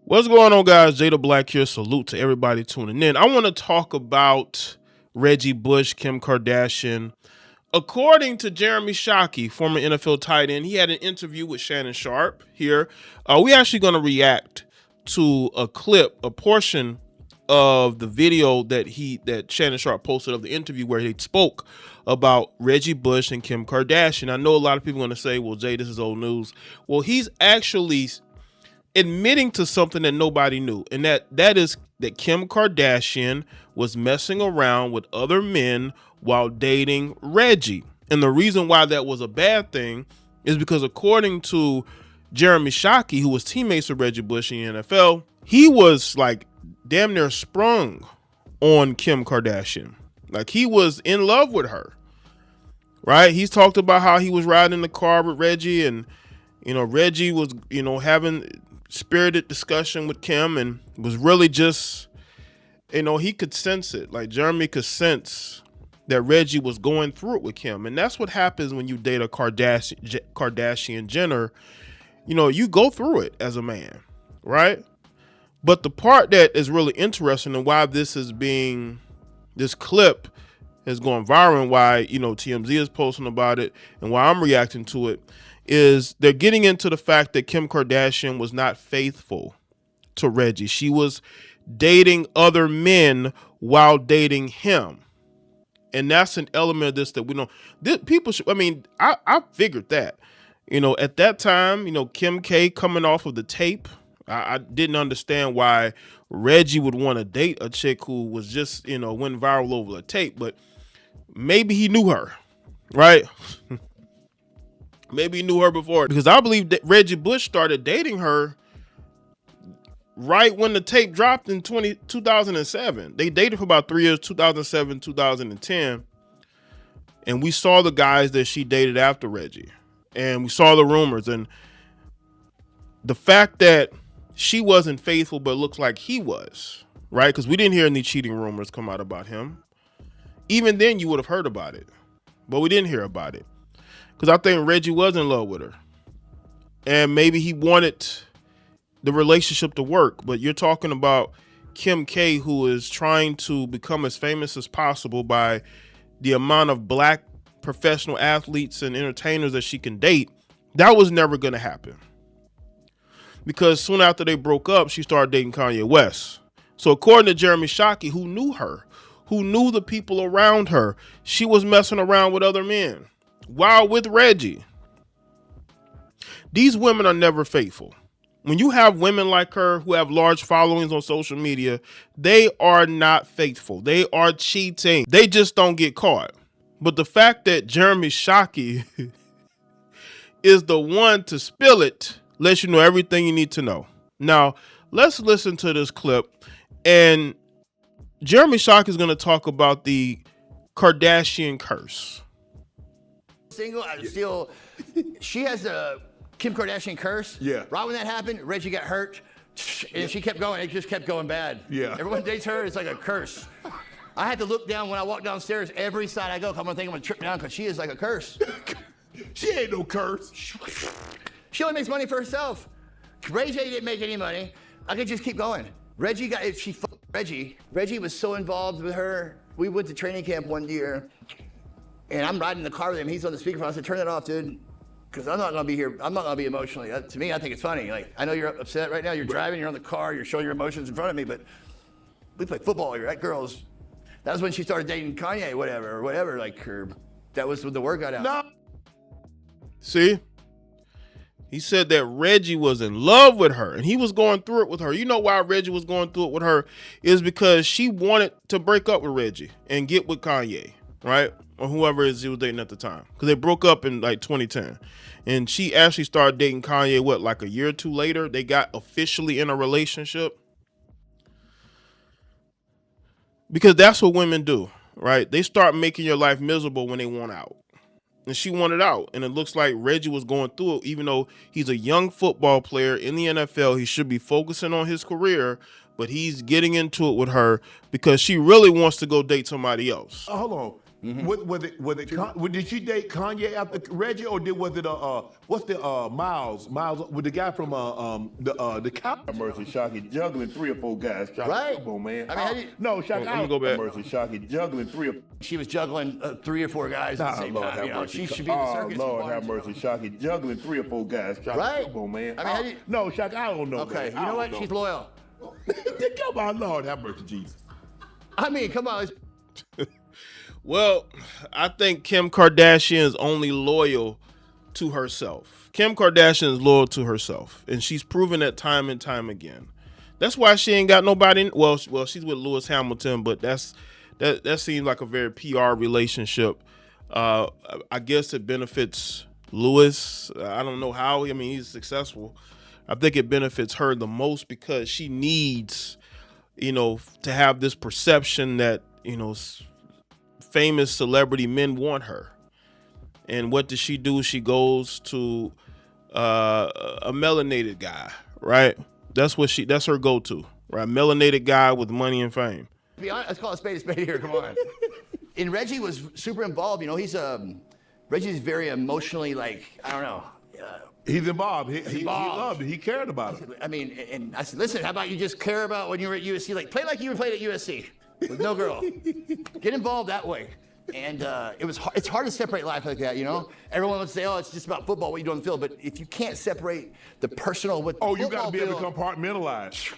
What's going on, guys? Jay the Black here. Salute to everybody tuning in. I want to talk about Reggie Bush, Kim Kardashian. According to Jeremy Shockey, former NFL tight end, he had an interview with Shannon Sharpe here. We actually going to react to a clip, a portion of the video that Shannon Sharpe posted of the interview where he spoke about Reggie Bush and Kim Kardashian. I know a lot of people are going to say, well, Jay, this is old news. Well, he's actually admitting to something that nobody knew, and that is that Kim Kardashian was messing around with other men while dating Reggie. And the reason why that was a bad thing is because, according to Jeremy Shockey, who was teammates with Reggie Bush in the NFL, he was like damn near sprung on Kim Kardashian. Like, he was in love with her, right? He's talked about how he was riding in the car with Reggie, and Reggie was having spirited discussion with Kim, and was really just, he could sense it. Like, Jeremy could sense that Reggie was going through it with Kim. And that's what happens when you date a Kardashian Jenner. You go through it as a man, right? But the part that is really interesting, and why this clip is going viral, and why TMZ is posting about it, and why I'm reacting to it, is they're getting into the fact that Kim Kardashian was not faithful to Reggie. She was dating other men while dating him. And that's an element of this that we don't. People should, I figured that. At that time, Kim K coming off of the tape, I didn't understand why Reggie would want to date a chick who was just, went viral over the tape. But maybe he knew her, right? Maybe he knew her before, because I believe that Reggie Bush started dating her right when the tape dropped in 2007. They dated for about 3 years, 2007, 2010. And we saw the guys that she dated after Reggie. And we saw the rumors. And the fact that she wasn't faithful, but looks like he was, right? Because we didn't hear any cheating rumors come out about him. Even then, you would have heard about it. But we didn't hear about it, because I think Reggie was in love with her. And maybe he wanted the relationship to work. But you're talking about Kim K, who is trying to become as famous as possible by the amount of black professional athletes and entertainers that she can date. That was never going to happen, because soon after they broke up, she started dating Kanye West. So according to Jeremy Shockey, who knew her, who knew the people around her, she was messing around with other men while with Reggie. These women are never faithful. When you have women like her who have large followings on social media, they are not faithful. They are cheating. They just don't get caught. But the fact that Jeremy Shockey is the one to spill it lets you know everything you need to know. Now, let's listen to this clip. And Jeremy Shockey is going to talk about the Kardashian curse. Single, I still, she has a Kim Kardashian curse. Yeah. Right when that happened, Reggie got hurt, and she kept going. It just kept going bad. Yeah. Everyone dates her. It's like a curse. I had to look down when I walk downstairs every side I go. 'Cause I'm gonna think I'm gonna trip down, because she is like a curse. She ain't no curse. She only makes money for herself. Ray J didn't make any money. I could just keep going. Reggie got, if she fucked Reggie. Reggie was so involved with her. We went to training camp one year, and I'm riding in the car with him. He's on the speakerphone. I said, "Turn that off, dude, because I'm not gonna be here. I'm not gonna be emotionally." To me, I think it's funny. Like, I know you're upset right now. You're driving. You're on the car. You're showing your emotions in front of me. But we play football here, right, girls? That was when she started dating Kanye, whatever. Like, that was when the word got out. No. See? He said that Reggie was in love with her, and he was going through it with her. You know why Reggie was going through it with her? Is because she wanted to break up with Reggie and get with Kanye, right? Or whoever it is he was dating at the time. Because they broke up in like 2010. And she actually started dating Kanye, like a year or two later? They got officially in a relationship. Because that's what women do, right? They start making your life miserable when they want out. And she wanted out. And it looks like Reggie was going through it. Even though he's a young football player in the NFL, he should be focusing on his career. But he's getting into it with her because she really wants to go date somebody else. Hold on. Did she date Kanye after Reggie, or was it what's the Miles with the guy from the cow? Mercy, Shocky juggling 3 or 4 guys. Shocky, Right. come on, man. I mean, no, Shocky. Let me go back. Mercy, Shocky juggling 3 or. She was juggling 3 or 4 guys at the same Lord time. have You know, mercy. she should be in the circus. Lord have mercy, Shocky juggling 3 or 4 guys. Shocky, Right. come on, man. I mean, no, Shocky, I don't know. Okay, man. you know what? She's loyal. Come on, Lord have mercy, Jesus. I mean, come on. Well, I think Kim Kardashian is only loyal to herself. Kim Kardashian is loyal to herself, and she's proven that time and time again. That's why she ain't got nobody. Well, she's with Lewis Hamilton, but that seems like a very PR relationship. I guess it benefits Lewis. I don't know how. I mean, he's successful. I think it benefits her the most because she needs, to have this perception that, famous celebrity men want her. And what does she do? She goes to a melanated guy, right? That's her go-to, right? Melanated guy with money and fame. To be honest, let's call a spade here. Come on. And Reggie was super involved. He's Reggie's very emotionally, I don't know. He's involved. He loved it. He cared about it. I mean, and I said, listen, how about you just care about when you were at USC? Play like you were playing at USC with no girl. Get involved that way. And it's hard to separate life like that, Everyone would say, oh, it's just about football, what you do on the field. But if you can't separate the personal with the football you got to be able to field, compartmentalize.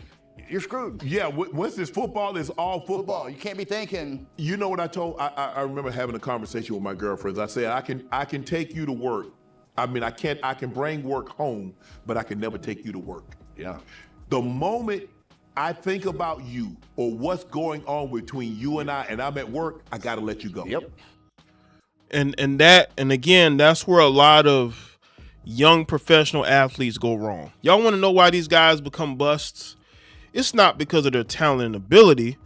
You're screwed. Yeah, once it's football, it's all football. You can't be thinking. You know what I told? I remember having a conversation with my girlfriends. I said, I can take you to work. I mean, I can bring work home, but I can never take you to work. Yeah. The moment I think about you or what's going on between you and I'm at work, I got to let you go. Yep. And again, that's where a lot of young professional athletes go wrong. Y'all want to know why these guys become busts? It's not because of their talent and ability.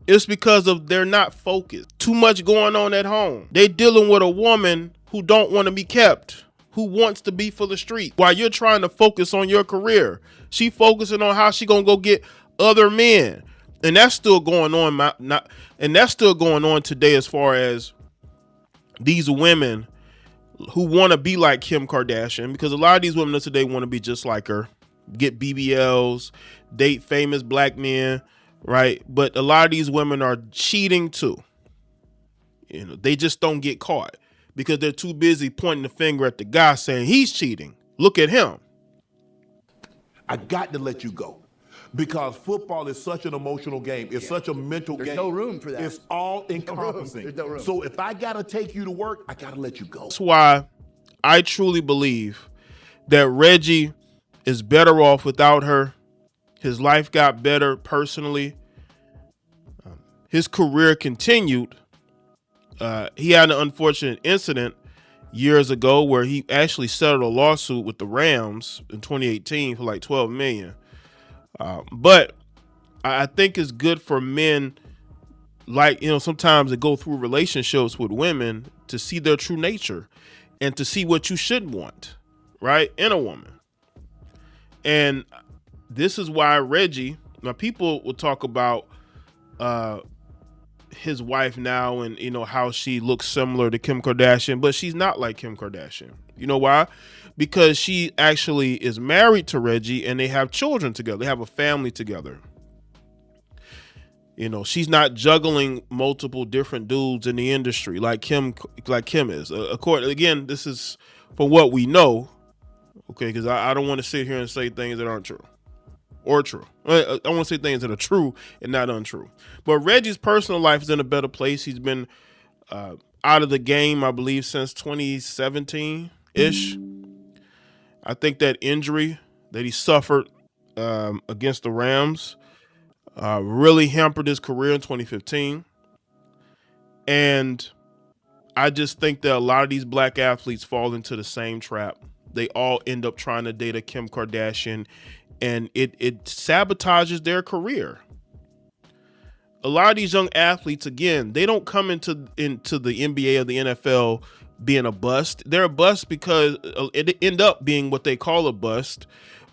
It's because of they're not focused. Too much going on at home. They dealing with a woman who don't want to be kept, who wants to be for the street. While you're trying to focus on your career, she focusing on how she gonna go get other men, and that's still going on. And that's still going on today, as far as these women who want to be like Kim Kardashian, because a lot of these women of today want to be just like her, get BBLs, date famous black men, right? But a lot of these women are cheating too. They just don't get caught because they're too busy pointing the finger at the guy saying he's cheating. Look at him. I got to let you go. Because football is such an emotional game. It's such a mental game. There's no room for that. It's all encompassing. There's no room. So if I got to take you to work, I got to let you go. That's why I truly believe that Reggie is better off without her. His life got better personally. His career continued. He had an unfortunate incident years ago where he actually settled a lawsuit with the Rams in 2018 for like $12 million. But I think it's good for men, sometimes they go through relationships with women to see their true nature and to see what you should want, right, in a woman. And this is why Reggie, now people will talk about his wife now and, how she looks similar to Kim Kardashian, but she's not like Kim Kardashian. You know why? Because she actually is married to Reggie and they have children together. They have a family together. She's not juggling multiple different dudes in the industry like Kim is. Again, this is for what we know. Okay, because I don't want to sit here and say things that aren't true or true. I want to say things that are true and not untrue. But Reggie's personal life is in a better place. He's been out of the game, I believe, since 2017-ish. I think that injury that he suffered against the Rams really hampered his career in 2015. And I just think that a lot of these black athletes fall into the same trap. They all end up trying to date a Kim Kardashian, and it sabotages their career. A lot of these young athletes, again, they don't come into the NBA or the NFL being a bust. They're a bust because it end up being what they call a bust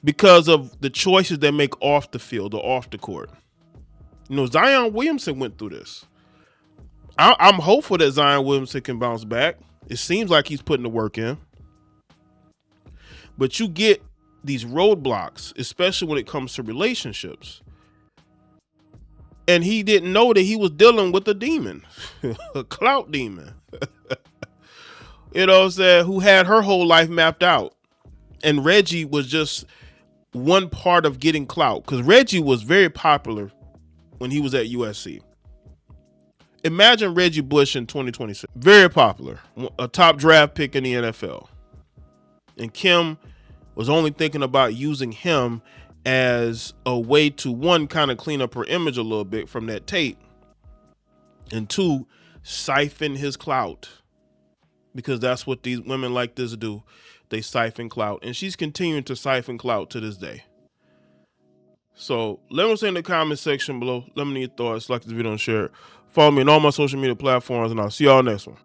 because of the choices they make off the field or off the court. Zion Williamson went through this. I'm hopeful that Zion Williamson can bounce back. It seems like he's putting the work in. But you get these roadblocks, especially when it comes to relationships. And he didn't know that he was dealing with a demon, a clout demon. You know what I'm saying? Who had her whole life mapped out. And Reggie was just one part of getting clout, because Reggie was very popular when he was at USC. Imagine Reggie Bush in 2026. Very popular, a top draft pick in the NFL. And Kim was only thinking about using him as a way to, one, kind of clean up her image a little bit from that tape, and two, siphon his clout, because that's what these women like this do. They siphon clout, and she's continuing to siphon clout to this day. So let me say in the comment section below. Let me know your thoughts. Like this video and share it. Follow me on all my social media platforms, and I'll see y'all next one.